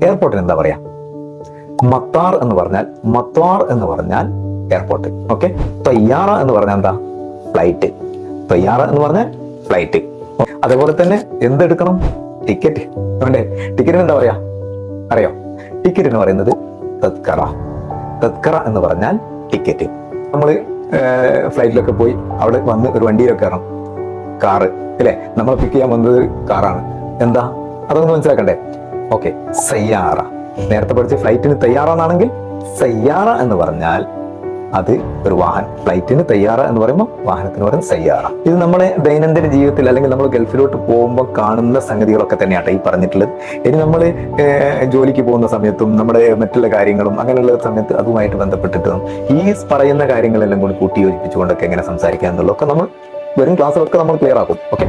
എയർപോർട്ടിന് എന്താ പറയാ? മത്താർ എന്ന് പറഞ്ഞാൽ, മത്വാർ എന്ന് പറഞ്ഞാൽ എയർപോർട്ട്. ഓക്കെ. തയ്യാറ എന്ന് പറഞ്ഞാൽ എന്താ? ഫ്ലൈറ്റ്. തയ്യാറ എന്ന് പറഞ്ഞാൽ ഫ്ലൈറ്റ്. അതേപോലെ തന്നെ എന്തെടുക്കണം? ടിക്കറ്റ് വേണ്ടേ? ടിക്കറ്റിന് എന്താ പറയാ അറിയോ? ടിക്കറ്റ് എന്ന് പറയുന്നത് തത്കറ. തത്കറ എന്ന് പറഞ്ഞാൽ ടിക്കറ്റ്. നമ്മള് ഫ്ലൈറ്റിലൊക്കെ പോയി അവിടെ വന്ന് ഒരു വണ്ടിയിലൊക്കെ കയറണം. കാറ് അല്ലെ, നമ്മളെ പിക്ക് ചെയ്യാൻ വന്നത് കാറാണ്. എന്താ അതൊന്ന് മനസ്സിലാക്കണ്ടേ? ഓക്കെ. സയ്യാറ. നേരത്തെ പഠിച്ച ഫ്ലൈറ്റിന് തയ്യാറാണെങ്കിൽ സയ്യാറ എന്ന് പറഞ്ഞാൽ അത് ഒരു വാഹനം. ഫ്ലൈറ്റിന് തയ്യാറ എന്ന് പറയുമ്പോൾ വാഹനത്തിന് പറയുന്നത് സയ്യാറ. ഇത് നമ്മുടെ ദൈനംദിന ജീവിതത്തിൽ അല്ലെങ്കിൽ നമ്മൾ ഗൾഫിലോട്ട് പോകുമ്പോൾ കാണുന്ന സംഗതികളൊക്കെ തന്നെയാട്ടോ ഈ പറഞ്ഞിട്ടുള്ളത്. ഇനി നമ്മൾ ജോലിക്ക് പോകുന്ന സമയത്തും നമ്മുടെ മറ്റുള്ള കാര്യങ്ങളും അങ്ങനെയുള്ള സമയത്ത് അതുമായിട്ട് ബന്ധപ്പെട്ടിട്ടും ഈ പറയുന്ന കാര്യങ്ങളെല്ലാം കൂടി കൂട്ടി യോജിപ്പിച്ചുകൊണ്ടൊക്കെ എങ്ങനെ സംസാരിക്കുക എന്നുള്ളതൊക്കെ നമ്മൾ വരും ക്ലാസ്സിലൊക്കെ നമ്മൾ ക്ലിയർ ആക്കും. ഓക്കെ.